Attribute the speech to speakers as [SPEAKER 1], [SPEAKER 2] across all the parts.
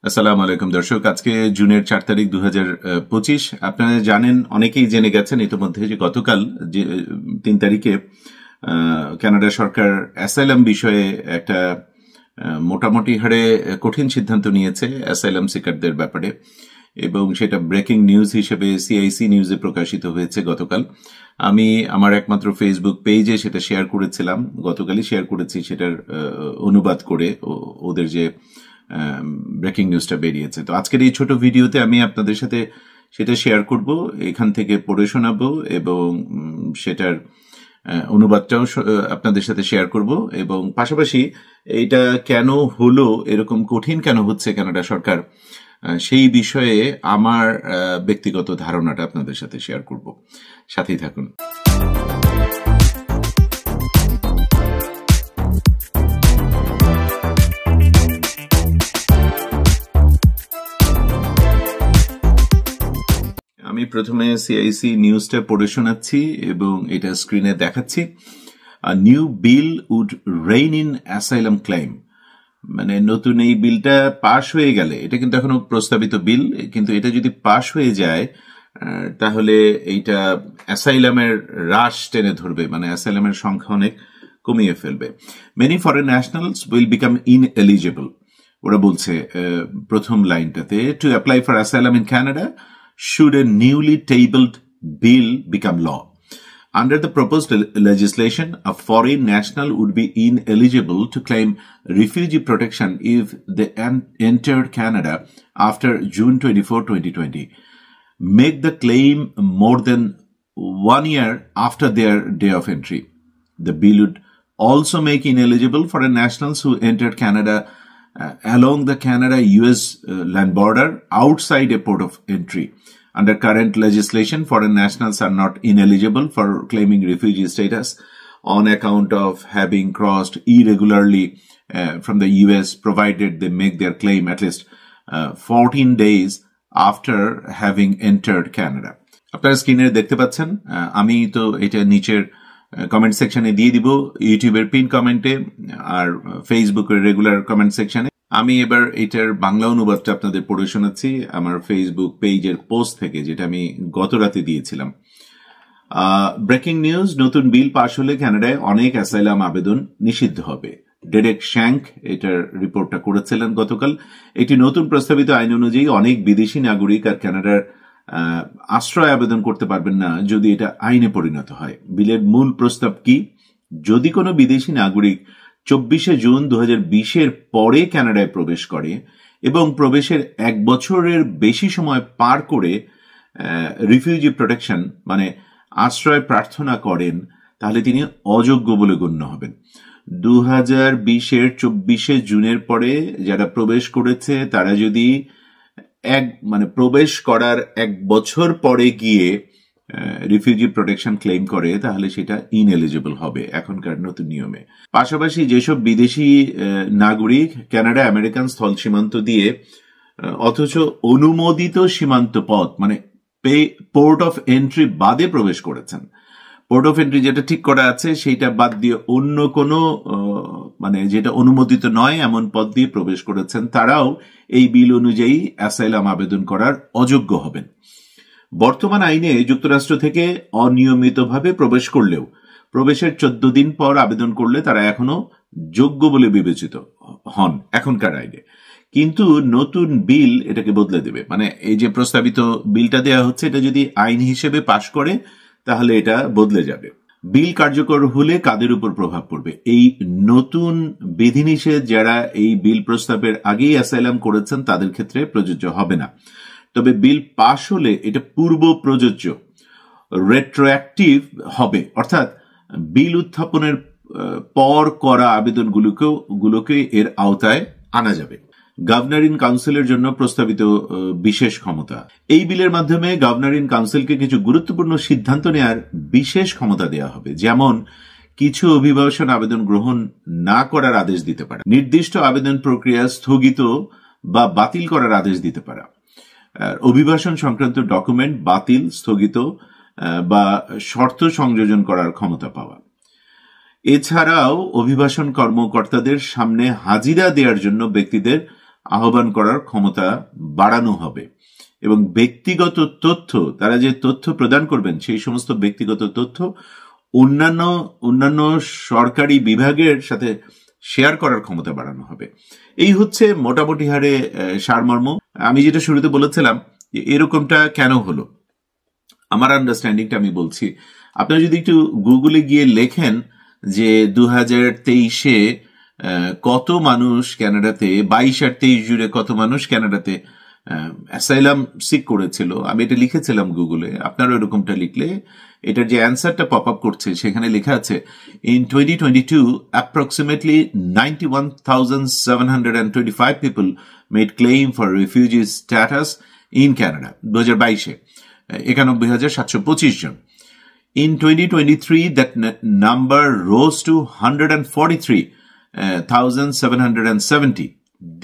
[SPEAKER 1] আসসালামু আলাইকুম দর্শক, আজকে জুনের 4 তারিখ 2025। আপনারা জানেন, অনেকেই জেনে গেছেন ইতিমধ্যে যে গতকাল যে 3 তারিখে কানাডা সরকার অ্যাসাইলাম বিষয়ে একটা মোটামুটি হারে কঠিন সিদ্ধান্ত নিয়েছে অ্যাসাইলাম সিকারদের ব্যাপারে, এবং সেটা ব্রেকিং নিউজ হিসেবে সিআইসি নিউজে প্রকাশিত হয়েছে গতকাল। আমি আমার একমাত্র ফেসবুক পেজে সেটা শেয়ার করেছিলাম, গতকালই শেয়ার করেছি সেটার অনুবাদ করে ওদের যে ব্রেকিং নিউজটা বেরিয়েছে। তো আজকের এই ছোট ভিডিওতে আমি আপনাদের সাথে সেটা শেয়ার করব, এখান থেকে পড়ে শোনাবো এবং সেটার অনুবাদটাও আপনাদের সাথে শেয়ার করব, এবং পাশাপাশি এইটা কেন হলো, এরকম কঠিন কেন হচ্ছে কানাডা সরকার, সেই বিষয়ে আমার ব্যক্তিগত ধারণাটা আপনাদের সাথে শেয়ার করব। সাথেই থাকুন। আমি প্রথমে সিআইসি নিউজটা পড়ে শোনাচ্ছি এবং এটা স্ক্রিনে দেখাচ্ছি। New bill would rein in asylum claim, মানে নতুন এই বিলটা পাশ হয়ে গেলে, এটা কিন্তু এখনো প্রস্তাবিত বিল, কিন্তু এটা যদি পাশ হয়ে যায় তাহলে এইটা অ্যাসাইলামের হ্রাস টেনে ধরবে, মানে অ্যাসাইলামের সংখ্যা অনেক কমিয়ে ফেলবে। Many foreign nationals will become ineligible, ওরা বলছে প্রথম লাইনটাতে, to apply for asylum in Canada should a newly tabled bill become law. Under the proposed legislation, a foreign national would be ineligible to claim refugee protection if they entered Canada after June 24, 2020. Make the claim more than 1 year after their day of entry. The bill would also make ineligible foreign nationals who entered Canada along the Canada-US land border outside a port of entry. Under current legislation, foreign nationals are not ineligible for claiming refugee status on account of having crossed irregularly from the US, provided they make their claim at least 14 days after having entered Canada. আপনারা স্ক্রিনে দেখতে পাচ্ছেন, আমি তো এটা নিচের comment সেকশনে দিয়ে দিব, ইউটিউবের পিন কমেন্টে আর ফেসবুকের রেগুলার কমেন্ট সেকশনে। আমি এবার এটার বাংলা অনুবাদটা আপনাদের পড়ে শোনাচ্ছি আমার ফেসবুক পেজের পোস্ট থেকে, যেটা আমি গত রাতে দিয়েছিলাম। ব্রেকিং নিউজ, নতুন বিল পাশ হলে কানাডায় অনেক অ্যাসাইলাম আবেদন নিষিদ্ধ হবে। ডেরেক শ্যাঙ্ক এটার রিপোর্টটা করেছিলেন গতকাল। একটি নতুন প্রস্তাবিত আইন অনুযায়ী অনেক বিদেশি নাগরিক আর কানাডার আশ্রয় আবেদন করতে পারবেন না যদি এটা আইনে পরিণত হয়। বিলের মূল প্রস্তাব কি? যদি কোনো বিদেশি নাগরিক 24 জুন 2020 পরে কানাডায় প্রবেশ করে এবং প্রবেশের 1 বছরের বেশি সময় পার করে রিফিউজি প্রোটেকশন মানে আশ্রয় প্রার্থনা করেন, তাহলে তিনি অযোগ্য বলে গণ্য হবেন। 2020 24 জুনের পরে যারা প্রবেশ করেছে তারা যদি প্রবেশ করার 1 বছর পরে গিয়ে রিফিউজি প্রোটেকশন ক্লেম করে, তাহলে সেটা ইনএলিজিবল হবে এখনকার নতুন নিয়মে। পাশাপাশি যেসব বিদেশি নাগরিক কানাডা আমেরিকান স্থল সীমান্ত দিয়ে অথচ অনুমোদিত সীমান্ত পথ মানে পোর্ট অফ এন্ট্রি বাদে প্রবেশ করেছেন, পোর্ট অফ এন্ট্রি যেটা ঠিক করা আছে সেইটা বাদ দিয়ে অন্য কোনো যেটা অনুমোদিত নয় এমন পথ দিয়ে প্রবেশ করেছেন, তারাও এই বিল অনুযায়ী অ্যাসাইলাম আবেদন করার অযোগ্য হবেন। বর্তমান আইনে যুক্তরাষ্ট্র থেকে অনিয়মিতভাবে প্রবেশ করলেও প্রবেশের 14 দিন পর আবেদন করলে তারা এখনো যোগ্য বলে বিবেচিত হন এখনকার আইনে, কিন্তু নতুন বিল এটাকে বদলে দেবে। মানে এই যে প্রস্তাবিত বিলটা দেওয়া হচ্ছে, এটা যদি আইন হিসেবে পাশ করে তাহলে এটা বদলে যাবে। বিল কার্যকর হলে কাদের উপর প্রভাব পড়বে? এই নতুন বিধিনিষেধ যারা এই বিল প্রস্তাবের আগেই অ্যাসাইলাম করেছেন তাদের ক্ষেত্রে প্রযোজ্য হবে না, তবে বিল পাশ হলে এটা পূর্ব প্রযোজ্য, রেট্রোঅ্যাক্টিভ হবে, অর্থাৎ বিল উত্থাপনের পর করা আবেদনগুলোকে এর আওতায় আনা যাবে। গভর্নর ইন কাউন্সিলের জন্য প্রস্তাবিত বিশেষ ক্ষমতা, এই বিলের মাধ্যমে গভর্নর ইন কাউন্সিলকে কিছু গুরুত্বপূর্ণ সিদ্ধান্ত নেওয়ার বিশেষ ক্ষমতা দেওয়া হবে, যেমন কিছু অভিবাসন আবেদন গ্রহণ না করার আদেশ দিতে পারে, নির্দিষ্ট আবেদন প্রক্রিয়া স্থগিত বা বাতিল করার আদেশ দিতে পারে, অভিবাসন সংক্রান্ত ডকুমেন্ট বাতিল, স্থগিত বা শর্ত সংযোজন করার ক্ষমতা পাওয়া। এছাড়াও অভিবাসন কর্মকর্তাদের সামনে হাজিরা দেওয়ার জন্য ব্যক্তিদের আহ্বান করার ক্ষমতা বাড়ানো হবে এবং ব্যক্তিগত তথ্য, তারা যে তথ্য প্রদান করবেন সেই সমস্ত ব্যক্তিগত তথ্য অন্যান্য সরকারি বিভাগের সাথে শেয়ার করার ক্ষমতা বাড়ানো হবে। এই হচ্ছে মোটামুটি হারে সারমর্ম। আমি যেটা শুরুতে বলেছিলাম যে এরকমটা কেন হলো, আমার আন্ডারস্ট্যান্ডিংটা আমি বলছি। আপনারা যদি একটু গুগলে গিয়ে লেখেন যে 2023-এ কত মানুষ ক্যানাডাতে, 22 আর 23 জুড়ে কত মানুষ ক্যানাডাতে অ্যাসাইলাম সিক করেছিল, আমি এটা লিখেছিলাম গুগলে, আপনারা এরকমটা লিখলে এটার যে অ্যান্সারটা পপ আপ করছে সেখানে লেখা আছে in 2022 approximately 91,725 people made claim for refugee status in Canada 2022-এ 91,725 জন। In 2023 that number rose to 143,770.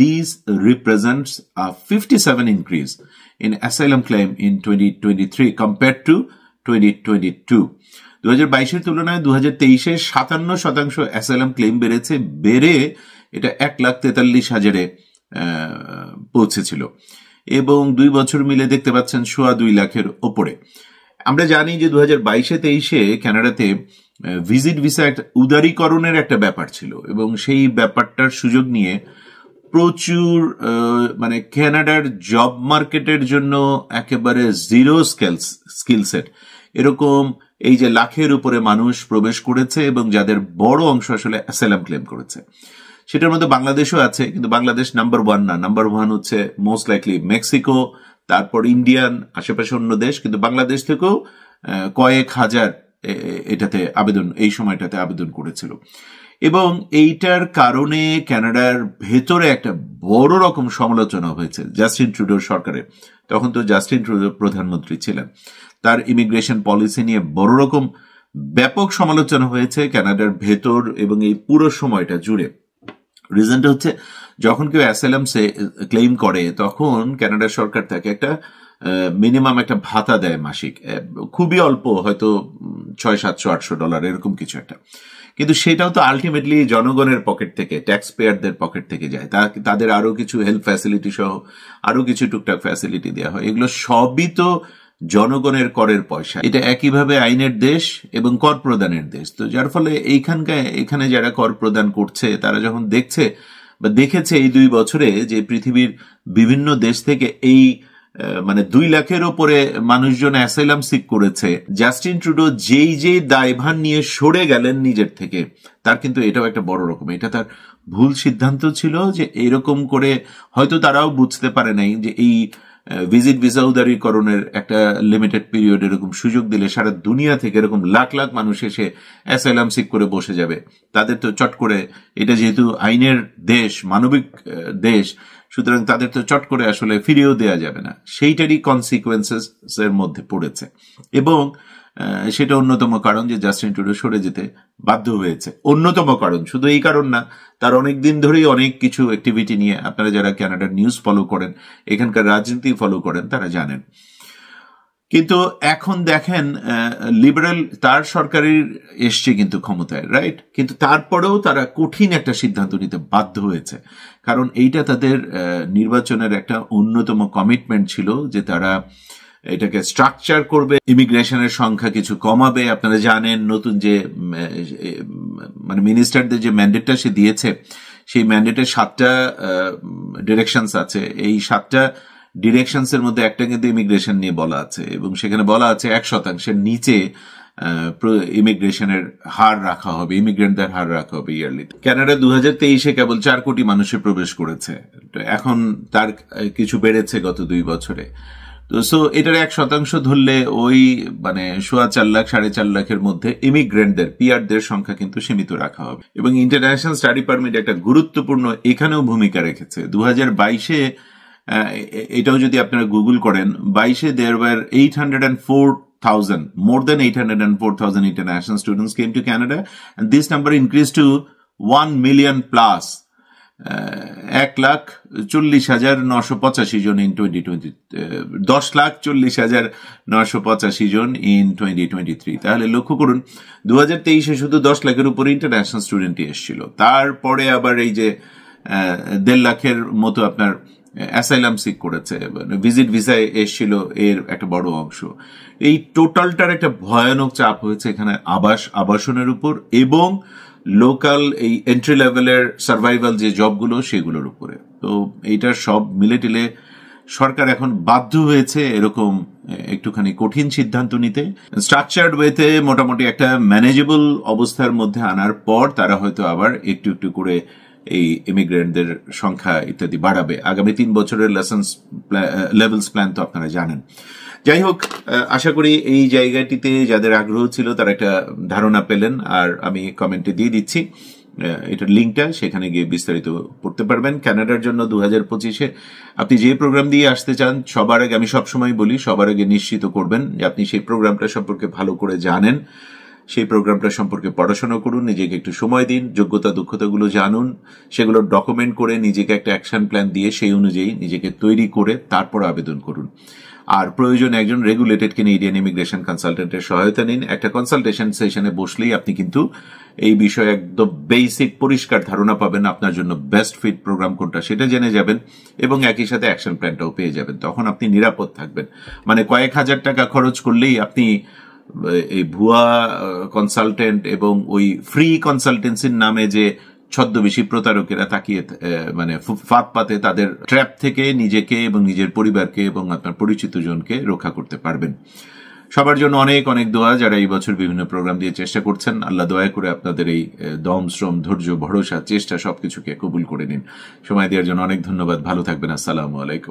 [SPEAKER 1] These represents a 57 increase in asylum claim in 2023 compared to 2022. 2022-এর তুলনায় 2023-এ 57% অ্যাসাইলাম ক্লেম বেড়ে এটা 1,43,000-এ পৌঁছেছিল এবং 2 বছর মিলে দেখতে পাচ্ছেন 2.25 লাখের ওপরে। আমরা জানি যে 2022-23-এ কানাডাতে ভিজিট ভিসা একটা উদারীকরণের একটা ব্যাপার ছিল এবং সেই ব্যাপারটার সুযোগ নিয়ে প্রচুর মানে কানাডার জব মার্কেটের জন্য একেবারে জিরো স্কিল সেট এরকম এই যে লাখের উপরে মানুষ প্রবেশ করেছে এবং যাদের বড় অংশ আসলে অ্যাসাইলাম ক্লেম করেছে। সেটার মধ্যে বাংলাদেশও আছে, কিন্তু বাংলাদেশ নাম্বার 1 না, নাম্বার 1 হচ্ছে মোস্ট লাইকলি মেক্সিকো, তারপর ইন্ডিয়ান, আশেপাশে অন্য দেশ, কিন্তু বাংলাদেশ থেকেও কয়েক হাজার এটাতে আবেদন এই সময়টাতে আবেদন করেছিল এবং এইটার কারণে কানাডার ভেতরে একটা বড় রকম সমালোচনা হয়েছে জাস্টিন ট্রুডোর সরকারের। তখন তো জাস্টিন ট্রুডো প্রধানমন্ত্রী ছিলেন, তার ইমিগ্রেশন পলিসি নিয়ে বড় রকম ব্যাপক সমালোচনা হয়েছে কানাডার ভেতর এবং এই পুরো সময়টা জুড়ে। রিজনটা হচ্ছে যখন কেউ অ্যাসাইলাম ক্লেম করে তখন কানাডা সরকার তাকে একটা মিনিমাম একটা ভাতা দেয় মাসিক, খুবই অল্প, হয়তো $600-700 এরকম কিছু একটা, কিন্তু সেটাও তো আলটিমেটলি জনগণের পকেট থেকে, ট্যাক্স পেয়ারদের পকেট থেকে যায়। তাদের আরো কিছু হেল্প ফ্যাসিলিটি সহ আরো কিছু টুকটাক ফ্যাসিলিটি দেওয়া হয়, এগুলো সবই তো জনগণের করের পয়সা। এটা একইভাবে আইনের দেশ এবং কর প্রদানের দেশ, তো যার ফলে এখানে যারা কর প্রদান করছে তারা যখন দেখেছে এই 2 বছরে যে পৃথিবীর বিভিন্ন দেশ থেকে এই মানে 2 লাখের ওপরে মানুষজন অ্যাসাইলাম সিক করেছে, জাস্টিন ট্রুডো যেই দায়ভার নিয়ে সরে গেলেন নিজের থেকে, তার কিন্তু এটাও একটা বড় রকম, এটা তার ভুল সিদ্ধান্ত ছিল যে এরকম করে হয়তো তারাও বুঝতে পারে নাই যে এই ভিজিট ভিসা উদারীকরণের একটা লিমিটেড পিরিয়ড এরকম সুযোগ দিলে সারা দুনিয়া থেকে এরকম লাখ লাখ মানুষ এসে অ্যাসাইলাম সিক করে বসে যাবে। তাদের তো চট করে, এটা যেহেতু আইনের দেশ, মানবিক দেশ, সুতরাং তাদের তো চট করে আসলে ফিরিয়েও দেওয়া যাবে না, সেইটারই কনসিকুয়েন্সেস এর মধ্যে পড়েছে এবং সেটা অন্যতম কারণ যে জাস্টিন ট্রুডো সরে যেতে বাধ্য হয়েছে। অন্যতম কারণ, শুধু এই কারণ না, তার অনেক দিন ধরেই অনেক কিছু অ্যাক্টিভিটি নিয়ে, আপনারা যারা কানাডার নিউজ ফলো করেন, এখানকার রাজনীতি ফলো করেন, তারা জানেন। কিন্তু এখন দেখেন লিবারেল তার সরকারের এসছে কিন্তু ক্ষমতায়, রাইট, কিন্তু তারপরেও তারা কঠিন একটা সিদ্ধান্ত নিতে বাধ্য হয়েছে, কারণ এইটা তাদের নির্বাচনের একটা অন্যতম কমিটমেন্ট ছিল যে তারা এটাকে স্ট্রাকচার করবে, ইমিগ্রেশনের সংখ্যা কিছু কমাবে। আপনারা জানেন নতুন যে মানে মিনিস্টারদের যে ম্যান্ডেটটা সে দিয়েছে, সেই ম্যান্ডেটের 7টা ডিরেকশনস আছে, এই 7টা ডিরেকশনস এর মধ্যে একটা কিন্তু ইমিগ্রেশন নিয়ে বলা আছে এবং সেখানে বলা আছে 1% নিচে ইমিগ্রেশনের হার রাখা হবে, ইমিগ্রেন্টদের হার রাখা হবে ইয়ারলি। কানাডা 2023-এ কেবল 4 কোটি মানুষের প্রবেশ করেছে, এখন তার কিছু বেড়েছে গত 2 বছরে। তো এটার 1% ধরলে ওই মানে 4.25 লাখ 4.5 লাখের মধ্যে ইমিগ্রেন্টদের, পিআরদের সংখ্যা কিন্তু সীমিত রাখা হবে এবং ইন্টারন্যাশনাল স্টাডি পারমিট একটা গুরুত্বপূর্ণ এখানেও ভূমিকা রেখেছে। 2022-এ এটাও যদি আপনারা গুগল করেন, 22-এ there were 804,000, more than 804,000 international students came to Canada and this number increased to 1 million plus, 1,40,985 John in 2020, 10,40,985 John in 2023। তাহলে লক্ষ্য করুন 2023-এ শুধু 10 লাখের উপরে ইন্টারন্যাশনাল স্টুডেন্টই এসেছিল। তারপরে আবার এই যে 1.5 লাখের মতো আপনার অ্যাসাইলাম সিক করেছে, ভিজিট ভিসায় এসেছিল এর একটা বড় অংশ। এই টোটালটার একটা ভয়ানক চাপ হয়েছে এখানে আবাসনের উপর এবং লোকাল এই এন্ট্রি লেভেলের সার্ভাইভাল যে জবগুলো সেগুলোর উপরে। তো এইটার সব মিলে টিলে সরকার এখন বাধ্য হয়েছে এরকম একটুখানি কঠিন সিদ্ধান্ত নিতে। স্ট্রাকচার্ড ওয়েতে মোটামুটি একটা ম্যানেজেবল অবস্থার মধ্যে আনার পর তারা হয়তো আবার একটু একটু করে এই ইমিগ্রেন্টদের সংখ্যা ইত্যাদি বাড়াবে। আগামী 3 বছরের লেভেলস প্ল্যান তো আপনারা জানেন। যাই হোক, আশা করি এই জায়গাটিতে যাদের আগ্রহ ছিল তারা একটা ধারণা পেলেন, আর আমি কমেন্টে দিয়ে দিচ্ছি এটার লিঙ্কটা, সেখানে গিয়ে বিস্তারিত পড়তে পারবেন। কানাডার জন্য 2025-এ আপনি যে প্রোগ্রাম দিয়ে আসতে চান, সবার আগে আমি সবসময় বলি, সবার আগে নিশ্চিত করবেন যে আপনি সেই প্রোগ্রামটা সম্পর্কে ভালো করে জানেন, সেই প্রোগ্রামটা সম্পর্কে পড়াশোনা করুন, নিজেকে একটু সময় দিন, যোগ্যতা দক্ষতাগুলো জানুন, সেগুলো ডকুমেন্ট করে নিজেকে একটা অ্যাকশন প্ল্যান দিয়ে সেই অনুযায়ী নিজেকে তৈরি করে তারপর আবেদন করুন। আর প্রয়োজনে একজন রেগুলেটেড কেনেডিয়ান ইমিগ্রেশন কনসালটেন্টের সহায়তা নিন। একটা কনসালটেশন সেশনে বসলেই আপনি কিন্তু এই বিষয়ে একদম বেসিক পরিষ্কার ধারণা পাবেন, আপনার জন্য বেস্ট ফিট প্রোগ্রাম কোনটা সেটা জেনে যাবেন এবং একই সাথে অ্যাকশন প্ল্যানটাও পেয়ে যাবেন। তখন আপনি নিরাপদ থাকবেন। মানে কয়েক হাজার টাকা খরচ করলেই আপনি এই ভুয়া কনসালটেন্ট এবং ওই ফ্রি কনসালটেন্সির নামে যে ছদ্মবেশী প্রতারকেরা তাকিয়ে মানে ফাঁদ পাতে, তাদের ট্র্যাপ থেকে নিজেকে এবং নিজের পরিবারকে এবং আপনার পরিচিত জনকে রক্ষা করতে পারবেন। সবার জন্য অনেক অনেক দোয়া, যারা এই বছর বিভিন্ন প্রোগ্রাম দিয়ে চেষ্টা করছেন। আল্লাহ দয়া করে আপনাদের এই দম, শ্রম, ধৈর্য, ভরসা, চেষ্টা সবকিছুকে কবুল করে নিন। সময় দেওয়ার জন্য অনেক ধন্যবাদ। ভালো থাকবেন। আসসালামু আলাইকুম।